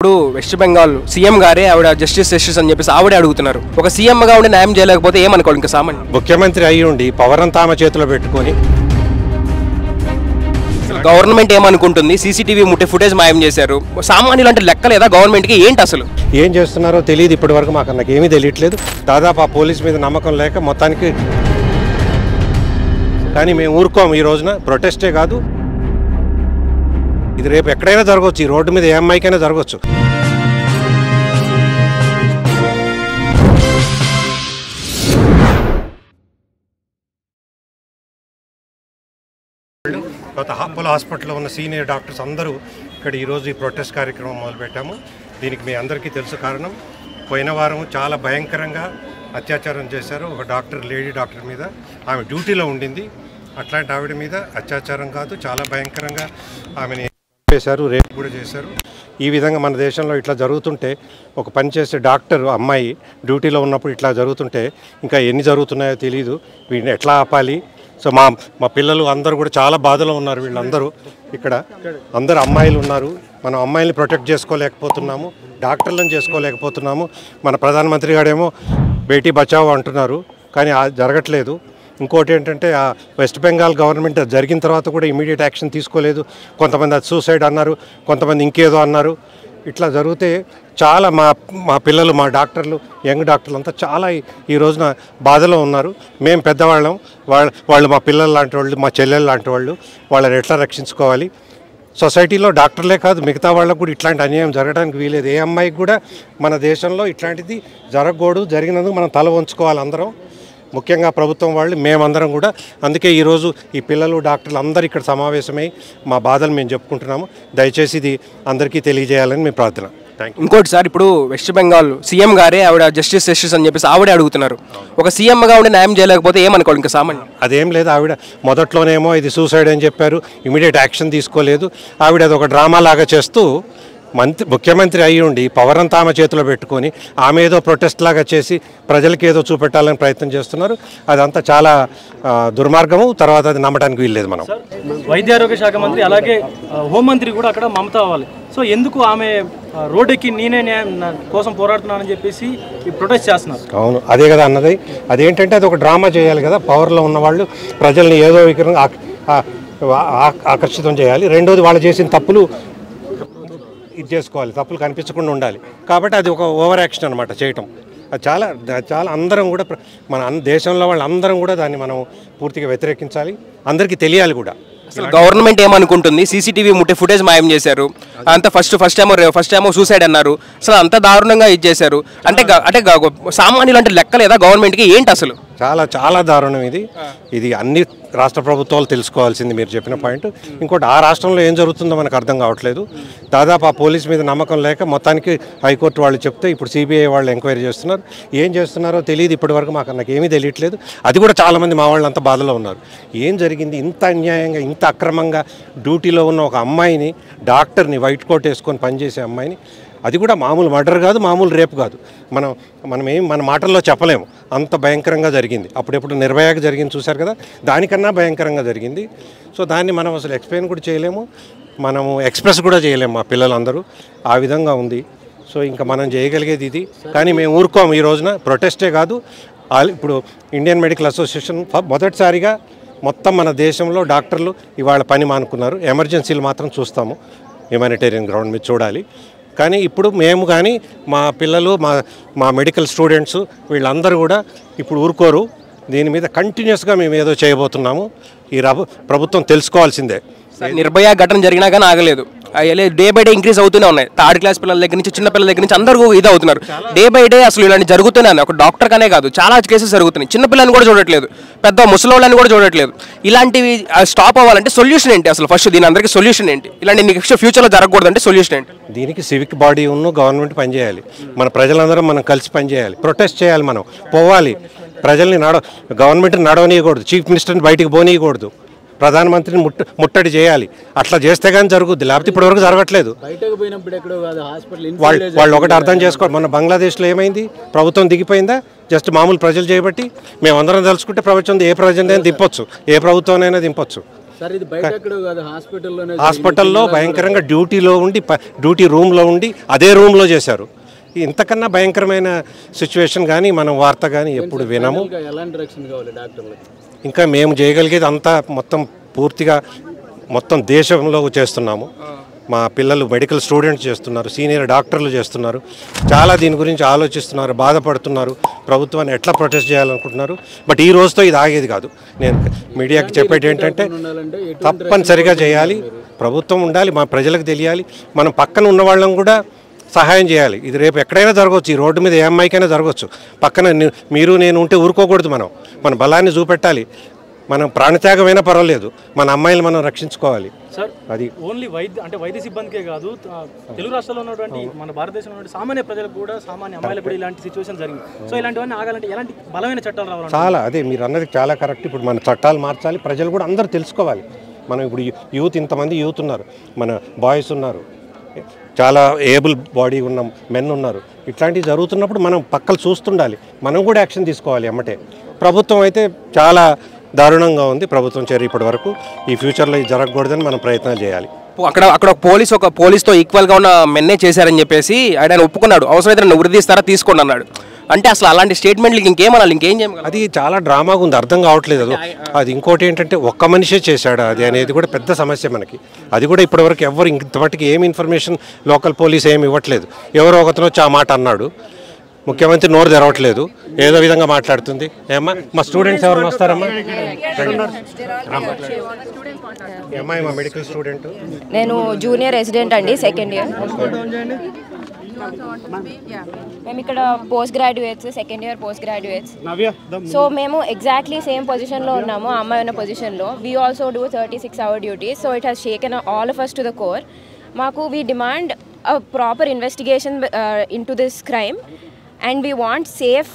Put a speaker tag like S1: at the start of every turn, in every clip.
S1: ఇప్పుడు west Bengal CM గారే ఆవిడ జస్టిస్ అని చెప్పేసి ఆవిడే అడుగుతున్నారు. ఒక సీఎం గా ఉండి న్యాయం చేయలేకపోతే ఏమనుకోవాలి ఇంకా సామాన్య
S2: ముఖ్యమంత్రి అయ్యి ఉండి పవర్ అంతా ఆమె చేతిలో పెట్టుకొని
S1: గవర్నమెంట్ ఏమనుకుంటుంది? సీసీటీవీ ఫుటేజ్ మాయం చేశారు. సామాన్యులు అంటే లెక్క లేదా గవర్నమెంట్కి? ఏంటి అసలు
S2: ఏం చేస్తున్నారో తెలియదు. ఇప్పటి వరకు మాకు నాకు ఏమీ తెలియట్లేదు. దాదాపు ఆ పోలీస్ మీద నమ్మకం లేక మొత్తానికి. కానీ మేము ఊరుకోము. ఈ రోజున ప్రొటెస్టే కాదు, ఇది రేపు ఎక్కడైనా జరగవచ్చు. ఈ రోడ్డు మీద ఏ అమ్మాయికైనా జరగవచ్చు. అపోలో హాస్పిటల్లో ఉన్న సీనియర్ డాక్టర్స్ అందరూ ఇక్కడ ఈరోజు ఈ ప్రొటెస్ట్ కార్యక్రమం మొదలుపెట్టాము. దీనికి మీ అందరికీ తెలుసు కారణం. పోయిన వారం చాలా భయంకరంగా అత్యాచారం చేశారు ఒక డాక్టర్, లేడీ డాక్టర్ మీద. ఆమె డ్యూటీలో ఉండింది. అట్లాంటి ఆవిడ మీద అత్యాచారం కాదు, చాలా భయంకరంగా ఆమెని చేశారు, రేపు కూడా చేశారు. ఈ విధంగా మన దేశంలో ఇట్లా జరుగుతుంటే, ఒక పని చేసే డాక్టర్ అమ్మాయి డ్యూటీలో ఉన్నప్పుడు ఇట్లా జరుగుతుంటే ఇంకా ఎన్ని జరుగుతున్నాయో తెలియదు. వీటిని ఎట్లా ఆపాలి? సో మా పిల్లలు అందరూ కూడా చాలా బాధలో ఉన్నారు. వీళ్ళందరూ ఇక్కడ అందరు అమ్మాయిలు ఉన్నారు. మనం అమ్మాయిల్ని ప్రొటెక్ట్ చేసుకోలేకపోతున్నాము, డాక్టర్లను చేసుకోలేకపోతున్నాము. మన ప్రధానమంత్రి గారేమో బేటీ బచావో అంటున్నారు, కానీ జరగట్లేదు. ఇంకోటి ఏంటంటే, ఆ వెస్ట్ బెంగాల్ గవర్నమెంట్ జరిగిన తర్వాత కూడా ఇమీడియట్ యాక్షన్ తీసుకోలేదు. కొంతమంది అది సూసైడ్ అన్నారు, కొంతమంది ఇంకేదో అన్నారు. ఇట్లా జరిగితే చాలా మా పిల్లలు, మా డాక్టర్లు, యంగ్ డాక్టర్లు అంతా చాలా ఈ రోజున బాధలో ఉన్నారు. మేము పెద్దవాళ్ళం, వాళ్ళు మా పిల్లలు లాంటి వాళ్ళు, మా చెల్లెలు లాంటి వాళ్ళు. వాళ్ళని ఎట్లా రక్షించుకోవాలి? సొసైటీలో డాక్టర్లే కాదు, మిగతా వాళ్ళకు కూడా ఇట్లాంటి అన్యాయం జరగడానికి వీలేదు. ఏ అమ్మాయికి కూడా మన దేశంలో ఇట్లాంటిది జరగకూడదు. జరిగినందుకు మనం తల వంచుకోవాలి అందరం, ముఖ్యంగా ప్రభుత్వం వాళ్ళు, మేమందరం కూడా. అందుకే ఈరోజు ఈ పిల్లలు, డాక్టర్లు అందరూ ఇక్కడ సమావేశమై మా బాధలు మేము చెప్పుకుంటున్నాము. దయచేసి ఇది అందరికీ తెలియజేయాలని మేము ప్రార్థన.
S1: ఇంకోటి సార్, ఇప్పుడు వెస్ట్ బెంగాల్ సీఎం గారే ఆవిడ జస్టిస్ అని చెప్పేసి ఆవిడే అడుగుతున్నారు. ఒక సీఎంగా ఉండి న్యాయం చేయలేకపోతే ఏమనుకోవాలి ఇంకా సామాన్య?
S2: అదేం లేదు. ఆవిడ మొదట్లోనేమో ఇది సూసైడ్ అని చెప్పారు, ఇమీడియట్ యాక్షన్ తీసుకోలేదు. ఆవిడ అది ఒక డ్రామా లాగా చేస్తూ ముఖ్యమంత్రి అయ్యి ఉండి పవర్ అంతా ఆమె చేతిలో పెట్టుకొని ఆమె ఏదో ప్రొటెస్ట్ లాగా చేసి ప్రజలకి ఏదో చూపెట్టాలని ప్రయత్నం చేస్తున్నారు. అదంతా చాలా దుర్మార్గము. తర్వాత అది నమ్మడానికి వీల్లేదు. మనం
S3: వైద్య ఆరోగ్య శాఖ మంత్రి, అలాగే హోంమంత్రి కూడా అక్కడ మమతా అవ్వాలి. సో ఎందుకు ఆమె రోడ్డెక్కి నేనే న్యాయం కోసం పోరాడుతున్నానని చెప్పేసి ఈ ప్రొటెస్ట్ చేస్తున్నారు?
S2: అవును, అదే కదా అన్నది. అదేంటంటే అది ఒక డ్రామా చేయాలి కదా. పవర్లో ఉన్న వాళ్ళు ప్రజల్ని ఏదో విధంగా ఆకర్షితం చేయాలి. రెండోది, వాళ్ళు చేసిన తప్పులు ఇది చేసుకోవాలి, తప్పులు కనిపించకుండా ఉండాలి. కాబట్టి అది ఒక ఓవర్ యాక్షన్ అనమాట చేయటం. అది చాలా చాలా అందరం కూడా, మన దేశంలో వాళ్ళందరం కూడా దాన్ని మనం పూర్తిగా వ్యతిరేకించాలి. అందరికీ తెలియాలి కూడా.
S1: అసలు గవర్నమెంట్ ఏమనుకుంటుంది? సీసీటీవీ ఫుటేజ్ మాయం చేశారు. అంత ఫస్ట్ ఏమో సూసైడ్ అన్నారు. అసలు అంత దారుణంగా ఇది చేశారు. అంటే సామాన్యులు అంటే లెక్క లేదా గవర్నమెంట్కి? ఏంటి అసలు?
S2: చాలా చాలా దారుణం ఇది. ఇది అన్ని రాష్ట్ర ప్రభుత్వాలు తెలుసుకోవాల్సింది మీరు చెప్పిన పాయింట్. ఇంకోటి, ఆ రాష్ట్రంలో ఏం జరుగుతుందో మనకు అర్థం కావట్లేదు. దాదాపు ఆ పోలీస్ మీద నమ్మకం లేక మొత్తానికి హైకోర్టు వాళ్ళు చెప్తే ఇప్పుడు సిబిఐ వాళ్ళు ఎంక్వైరీ చేస్తున్నారు. ఏం చేస్తున్నారో తెలియదు. ఇప్పటి వరకు నాకు ఏమీ తెలియట్లేదు. అది కూడా చాలామంది మా వాళ్ళు అంత బాధలో ఉన్నారు. ఏం జరిగింది? ఇంత అన్యాయంగా, ఇంత అక్రమంగా డ్యూటీలో ఉన్న ఒక అమ్మాయిని, డాక్టర్ని, వైట్ కోట్ వేసుకొని పనిచేసే అమ్మాయిని, అది కూడా మామూలు మర్డర్ కాదు, మామూలు రేపు కాదు. మన మాటల్లో చెప్పలేము. అంత భయంకరంగా జరిగింది. అప్పుడెప్పుడు నిర్భయాగా జరిగింది చూశారు కదా, దానికన్నా భయంకరంగా జరిగింది. సో దాన్ని మనం అసలు ఎక్స్ప్లెయిన్ కూడా చేయలేము, మనము ఎక్స్ప్రెస్ కూడా చేయలేము. మా పిల్లలందరూ ఆ విధంగా ఉంది. సో ఇంకా మనం చేయగలిగేది ఇది. కానీ మేము ఊరుకోము. ఈ రోజున ప్రొటెస్టే కాదు, ఇప్పుడు ఇండియన్ మెడికల్ అసోసియేషన్ మొదటిసారిగా మొత్తం మన దేశంలో డాక్టర్లు ఇవాళ పని మానుకున్నారు. ఎమర్జెన్సీలు మాత్రం చూస్తాము, హ్యుమానిటేరియన్ గ్రౌండ్ మీద చూడాలి. కానీ ఇప్పుడు మేము కానీ, మా పిల్లలు, మా మెడికల్ స్టూడెంట్స్, వీళ్ళందరూ కూడా ఇప్పుడు ఊరుకోరు. దీని మీద కంటిన్యూస్గా మేము ఏదో చేయబోతున్నాము. ఈ ప్రభుత్వం తెలుసుకోవాల్సిందే.
S1: నిర్భయ ఘటన జరిగినా కానీ ఆగలేదు. డే బై డే ఇంక్రీజ్ అవుతూనే ఉన్నాయి. థర్డ్ క్లాస్ పిల్లల దగ్గర నుంచి, చిన్న పిల్లల దగ్గర నుంచి అందరూ ఇది అవుతున్నారు. డే బై డే అసలు ఇలాంటి జరుగుతూనే ఉన్నాయి. ఒక డాక్టర్ కానే కాదు, చాలా కేసెస్ జరుగుతున్నాయి. చిన్న పిల్లల్ని కూడా చూడట్లేదు, పెద్ద ముసలోళ్ళని కూడా చూడట్లేదు. ఇలాంటివి స్టాప్ అవ్వాలంటే సొల్యూషన్ ఏంటి అసలు? ఫస్ట్ దీని అందరికీ సొల్యూషన్ ఏంటి? ఇలాంటి నెక్స్ట్ ఫ్యూచర్లో జరగకూడదు అంటే సొల్యూషన్ ఏంటి?
S2: దీనికి సివిక్ బాడీ గవర్నమెంట్ పనిచేయాలి. మన ప్రజలందరం మనం కలిసి పనిచేయాలి. ప్రొటెస్ట్ చేయాలి, మనం పోవాలి. ప్రజల్ని గవర్నమెంట్ని నడవనీయకూడదు, చీఫ్ మినిస్టర్ని బయటికి పోనీయకూడదు, ప్రధానమంత్రిని ముట్టడి చేయాలి. అట్లా చేస్తే కానీ జరుగుద్ది, లేకపోతే ఇప్పటి వరకు జరగట్లేదు. వాళ్ళు ఒకటి అర్థం చేసుకోవాలి. మన బంగ్లాదేశ్లో ఏమైంది? ప్రభుత్వం దిగిపోయిందా? జస్ట్ మామూలు ప్రజలు చేయబట్టి. మేమందరం తెలుసుకుంటే ప్రపంచం ఏ ప్రజలైనా దింపొచ్చు, ఏ ప్రభుత్వానైనా దింపొచ్చు. హాస్పిటల్లో భయంకరంగా డ్యూటీలో ఉండి డ్యూటీ రూమ్లో ఉండి అదే రూమ్లో చేశారు. ఇంతకన్నా భయంకరమైన సిచ్యువేషన్ కానీ మనం వార్త కానీ ఎప్పుడు వినము. ఇంకా మేము చేయగలిగేది అంతా మొత్తం పూర్తిగా మొత్తం దేశంలో చేస్తున్నాము. మా పిల్లలు మెడికల్ స్టూడెంట్స్ చేస్తున్నారు, సీనియర్ డాక్టర్లు చేస్తున్నారు, చాలా దీని గురించి ఆలోచిస్తున్నారు, బాధపడుతున్నారు, ప్రభుత్వాన్ని ఎట్లా ప్రొటెస్ట్ చేయాలనుకుంటున్నారు. బట్ ఈ రోజుతో ఇది ఆగేది కాదు. నేను మీడియాకి చెప్పేది ఏంటంటే తప్పనిసరిగా చేయాలి, ప్రభుత్వం ఉండాలి, మా ప్రజలకు తెలియాలి, మనం పక్కన ఉన్న వాళ్ళం కూడా సహాయం చేయాలి. ఇది రేపు ఎక్కడైనా జరగవచ్చు, ఈ రోడ్డు మీద ఏ అమ్మాయికైనా జరగవచ్చు. పక్కన మీరు నేను ఉంటే ఊరుకోకూడదు. మన బలాన్ని చూపెట్టాలి. మనం ప్రాణత్యాగమైనా పర్వాలేదు, మన అమ్మాయిలు మనం రక్షించుకోవాలి.
S3: సార్ అది ఓన్లీ వైద్య సిబ్బందికే కాదు, తెలుగు రాష్ట్రాల్లో ఉన్నటువంటి మన భారతదేశంలో ఉన్నటువంటి సామాన్య ప్రజలకు కూడా, సామాన్య అమ్మాయిలకు కూడా ఇలాంటి సిచ్యువేషన్ జరిగింది. సో ఇలాంటివన్నీ ఆగాలంటే ఎలాంటి బలమైన చట్టాలు రావాలి?
S2: చాలా అదే మీరు అన్నది చాలా కరెక్ట్. ఇప్పుడు మన చట్టాలు మార్చాలి, ప్రజలు కూడా అందరూ తెలుసుకోవాలి. మనం ఇప్పుడు యూత్ ఇంతమంది యూత్ ఉన్నారు, మన బాయ్స్ ఉన్నారు, చాలా ఏబుల్ బాడీ ఉన్న మెన్ ఉన్నారు. ఇట్లాంటివి జరుగుతున్నప్పుడు మనం పక్కలు చూస్తుండాలి, మనం కూడా యాక్షన్ తీసుకోవాలి ఎమ్మటే. ప్రభుత్వం అయితే చాలా దారుణంగా ఉంది ప్రభుత్వం చర్య ఇప్పటి వరకు. ఈ ఫ్యూచర్లో ఇది జరగకూడదని మనం ప్రయత్నాలు చేయాలి.
S1: అక్కడ ఒక పోలీస్తో ఈక్వల్గా ఉన్న మెన్నే చేశారని చెప్పేసి ఆయన ఒప్పుకున్నాడు. అవసరమైతే నన్ను ఉరిదీస్తారా తీసుకోండి అన్నాడు. అంటే అసలు అలాంటి స్టేట్మెంట్లకి ఇంకేమనాలి, ఇంకేం చేయగలం?
S2: అది చాలా డ్రామాగా ఉంది, అర్థం కావట్లేదు. అది ఇంకోటి ఏంటంటే ఒక్క మనిషే చేశాడు అది అనేది కూడా పెద్ద సమస్య మనకి. అది కూడా ఇప్పటివరకు ఎవరు ఇంతమటికి ఏమి ఇన్ఫర్మేషన్ లోకల్ పోలీస్ ఏమి ఇవ్వట్లేదు. ఎవరో ఒకతను వచ్చి ఆ మాట అన్నాడు, ముఖ్యమంత్రి నోరు తెరవట్లేదు, ఏదో విధంగా మాట్లాడుతుంది. ఏమ్మా మా స్టూడెంట్స్ ఎవరైనా వస్తారమ్మా? అమ్మాయి మా మెడికల్ స్టూడెంట్.
S4: నేను జూనియర్ రెసిడెంట్ అండి, సెకండ్ ఇయర్. మేము ఇక్కడ post graduates, second year post graduates. So మేము ఎగ్జాక్ట్లీ సేమ్ పొజిషన్లో ఉన్నాము, ఆ అమ్మాయి ఉన్న పొజిషన్లో. We also do 36 hour duties. So it has shaken all of us to the core. మాకు we demand a proper investigation into this crime, and we want safe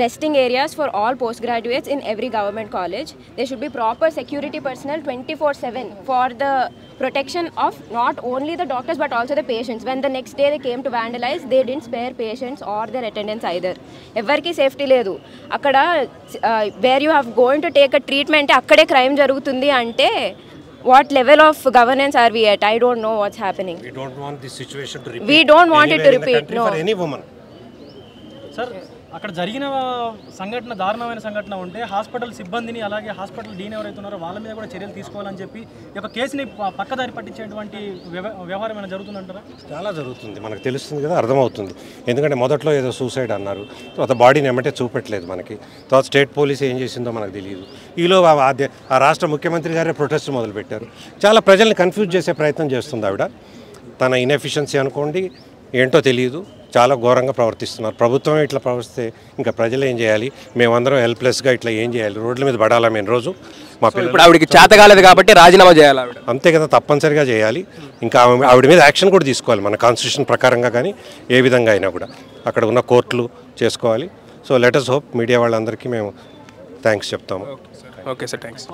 S4: resting areas for all postgraduates in every government college. There should be proper security personnel 24/7 for the protection of not only the doctors but also the patients. When the next day they came to vandalize, they didn't spare patients or their attendants either. Everki safety ledu akkada. Where you have going to take a treatment akkade crime jarugutundi ante what level of governance are we at? I don't know what's happening.
S2: We don't want this situation to repeat.
S4: We don't want it to repeat. No.
S2: For any woman.
S3: Sir, అక్కడ జరిగిన సంఘటన దారుణమైన సంఘటన ఉంటే hospital సిబ్బందిని అలాగే hospital Deen ఎవరైతే ఉన్నారో వాళ్ళ మీద కూడా చర్యలు తీసుకోవాలని చెప్పి ఈ యొక్క కేసుని పక్కదారి పట్టించేటువంటి వ్యవహారం ఏమైనా జరుగుతుందంటారా? చాలా
S2: జరుగుతుంది, మనకు తెలుస్తుంది కదా, అర్థమవుతుంది. ఎందుకంటే మొదట్లో ఏదో సూసైడ్ అన్నారు, తర్వాత బాడీని ఎమ్మటే చూపెట్టలేదు మనకి, తర్వాత స్టేట్ పోలీస్ ఏం చేసిందో మనకు తెలియదు. ఈలో ఆ రాష్ట్ర ముఖ్యమంత్రి గారే ప్రొటెస్ట్ మొదలుపెట్టారు. చాలా ప్రజల్ని కన్ఫ్యూజ్ చేసే ప్రయత్నం చేస్తుంది ఆవిడ. తన ఇన్ఎఫిషియన్సీ అనుకోండి ఏంటో తెలియదు, చాలా ఘోరంగా ప్రవర్తిస్తున్నారు. ప్రభుత్వం ఇట్లా ప్రవర్తిస్తే ఇంకా ప్రజలు ఏం చేయాలి? మేమందరం హెల్ప్లెస్గా ఇట్లా ఏం చేయాలి? రోడ్ల మీద పడాలా మేము రోజు? మా పిల్లలు
S1: ఆవిడకి చేత కాలేదు కాబట్టి రాజీనామా చేయాలి ఆవిడ.
S2: అంతే కదా, తప్పనిసరిగా చేయాలి. ఇంకా ఆవిడ మీద యాక్షన్ కూడా తీసుకోవాలి మన కాన్స్టిట్యూషన్ ప్రకారంగా, కానీ ఏ విధంగా అయినా కూడా అక్కడ ఉన్న కోర్టులు చేసుకోవాలి. So let us hope. Media వాళ్ళందరికీ మేము థ్యాంక్స్ చెప్తాము.
S1: Okay sir, thanks.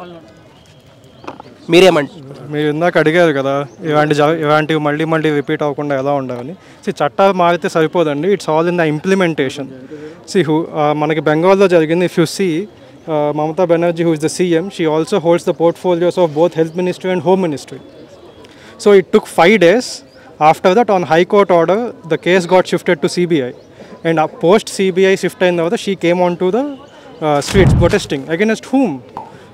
S1: మీరేమంటారు?
S5: మీరు ఇందాక అడిగారు కదా ఇలాంటివి మళ్ళీ రిపీట్ అవ్వకుండా ఎలా ఉండాలని. చట్టాలు మారితే సరిపోదండి, it's all in the implementation. మనకి బెంగాల్లో జరిగింది. If you see Mamata Banerjee, who is the CM, she also holds the portfolios of both Health Ministry and Home Ministry. So it took 5 days. After that, on High Court order, the case got shifted to CBI. And post CBI shift in the she came onto the streets protesting. Against whom?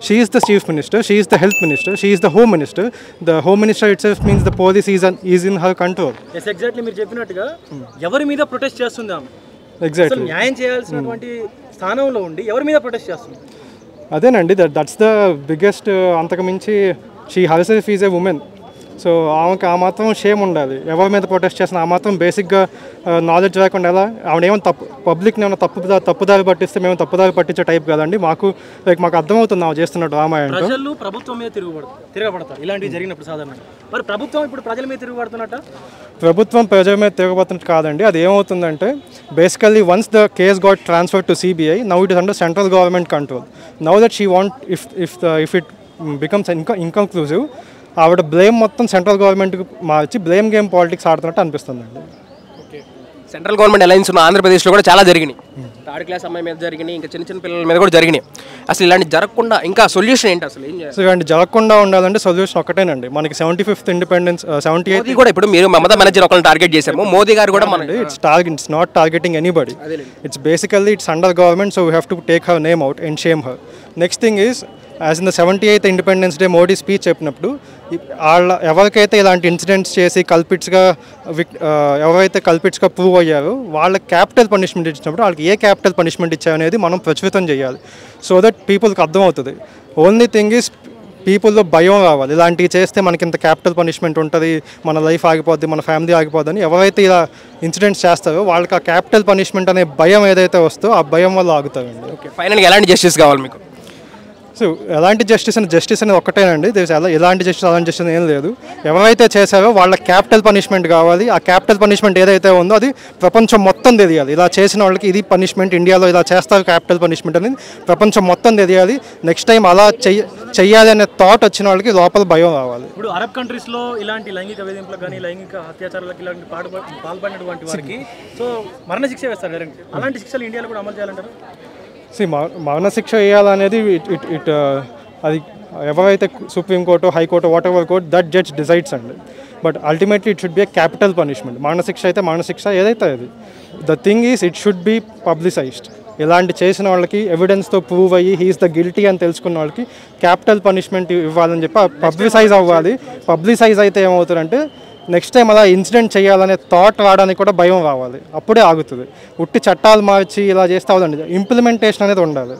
S5: She is the Chief Minister, she is the Health Minister, she is the Home Minister. The Home Minister itself means the policy is in her control.
S3: Yes, exactly. మీరు చెప్పినట్టుగా ఎవరి మీద protest చేస్తుంది ఆమె?
S5: Exactly.
S3: అసలు న్యాయం చేయాల్సినటువంటి స్థానంలో ఉండి ఎవరి మీద ప్రొటెస్ట్ చేస్తుంది?
S5: అదేనండి, దట్స్ ద బిగ్గెస్ట్. అంతకుమించి she herself is a women. So ఆమెకు ఆ మాత్రం షేమ్ ఉండాలి. ఎవరి మీద ప్రొటెస్ట్ చేసిన ఆ మాత్రం బేసిక్గా నాలెడ్జ్ లేకుండా ఎలా? ఆవిడేమో పబ్లిక్ని ఏమైనా తప్పుదారి పట్టిస్తే మేము తప్పుదారి పట్టించే టైప్ కదండి. మాకు అర్థమవుతుంది ఆమె చేస్తున్న డ్రామా ఏంటో.
S3: ప్రజలు ప్రభుత్వం మీద తిరగబడతారు ఇలాంటివి జరిగినప్పుడు సాధారణంగా. మరి ప్రభుత్వం ఇప్పుడు ప్రజల మీద తిరగబడుతున్నట్ట?
S5: ప్రభుత్వం ప్రజల మీద తిరగబడుతున్నట్టు కాదండి. అది ఏమవుతుందంటే basically once the case got transferred to CBI, now it is under central government control. Now that she want if it becomes inconclusive, ఆవిడ బ్లేమ్ మొత్తం సెంట్రల్ గవర్నమెంట్కి మార్చి బ్లేమ్ గేమ్ పాలిటిక్స్ ఆడుతున్నట్టు అనిపిస్తుందండి.
S1: సెంట్రల్ గవర్నమెంట్ అలయన్స్ ఉన్న ఆంధ్రప్రదేశ్లో కూడా చాలా జరిగినాయి. థర్డ్ క్లాస్ అమ్మాయి మీద జరిగినాయి, ఇంకా చిన్న చిన్న పిల్లల మీద కూడా జరిగినాయి. అసలు ఇలాంటి జరగకుండా ఇంకా సొల్యూషన్ ఏంటి అసలు ఏం చేయాలి?
S5: సో ఇలాంటి జరగకుండా ఉండాలంటే సొల్యూషన్ ఒకటేనండి. మనకి 75th ఇండిపెండెన్స్ 78
S1: మోదీ కూడా ఇప్పుడు మీరు మమతా బెనర్జీ ఒకరిని టార్గెట్ చేశాము, మోదీ గారు కూడా మన
S5: it's not targeting anybody. It's basically it's under government, so we have to take her name out and shame her. Next thing is, as in the 78th Independence Day Modi speech చెప్పినప్పుడు వాళ్ళ ఎవరికైతే ఇలాంటి incidents చేసి ఎవరైతే కల్పిట్స్గా prove అయ్యారో వాళ్ళకి capital punishment ఇచ్చినప్పుడు వాళ్ళకి ఏ క్యాపిటల్ పనిష్మెంట్ ఇచ్చారనేది మనం ప్రచురితం చేయాలి, సో దట్ పీపుల్కి అర్థమవుతుంది. ఓన్లీ థింగ్ ఈజ్ పీపుల్లో భయం రావాలి, ఇలాంటివి చేస్తే మనకి ఇంత క్యాపిటల్ పనిష్మెంట్ ఉంటుంది, మన లైఫ్ ఆగిపోద్ది, మన ఫ్యామిలీ ఆగిపోద్ది అని ఎవరైతే ఇలా ఇన్సిడెంట్స్ చేస్తారో వాళ్ళకి ఆ క్యాపిటల్ పనిష్మెంట్ అనే భయం ఏదైతే వస్తుందో ఆ భయం వల్ల ఆగుతారండి.
S1: ఓకే, ఫైనల్గా ఎలాంటి జస్టిస్ కావాలి మీకు?
S5: సో ఎలాంటి జస్టిస్ అనేది ఒక్కటేనండి. ఎలాంటి జస్టిస్ అలాంటి జస్టిస్ ఏం లేదు. ఎవరైతే చేశారో వాళ్ళ క్యాపిటల్ పనిష్మెంట్ కావాలి. ఆ క్యాపిటల్ పనిష్మెంట్ ఏదైతే ఉందో అది ప్రపంచం మొత్తం తెలియాలి. ఇలా చేసిన వాళ్ళకి ఇది పనిష్మెంట్, ఇండియాలో ఇలా చేస్తారు క్యాపిటల్ పనిష్మెంట్ అనేది ప్రపంచం మొత్తం తెలియాలి. నెక్స్ట్ టైం అలా చెయ్యాలి అనే థాట్ వచ్చిన వాళ్ళకి లోపల భయం రావాలి.
S3: ఇప్పుడు అరబ్ కంట్రీస్లో ఇలాంటి లైంగిక వేధింపులకు కానీ లైంగిక అత్యాచారాలకు ఇలాంటి పాల్పడినటువంటి వారికి సో మరణశిక్ష వేస్తారు. అలాంటి శిక్షలు ఇండియాలో కూడా అమలు చేయాలంటారు?
S5: మరణశిక్ష వేయాలనేది అది ఎవరైతే supreme court, high court, whatever court that judge decides అండి. But ultimately it should be a capital punishment. మరణశిక్ష అయితే మరణశిక్ష ఏదైతే అది. The thing is it should be publicized. ఇలాంటి చేసిన వాళ్ళకి ఎవిడెన్స్తో ప్రూవ్ అయ్యి హీఈస్ ద గిల్టీ అని తెలుసుకున్న వాళ్ళకి క్యాపిటల్ పనిష్మెంట్ ఇవ్వాలని చెప్పి పబ్లిసైజ్ అవ్వాలి. పబ్లిసైజ్ అయితే ఏమవుతుందంటే నెక్స్ట్ టైం అలా ఇన్సిడెంట్ చేయాలనే థాట్ రావడానికి కూడా భయం రావాలి, అప్పుడే ఆగుతుంది. ఉట్టి చట్టాలు మార్చి ఇలా చేస్తే అవదండి, ఇంప్లిమెంటేషన్ అనేది ఉండాలి.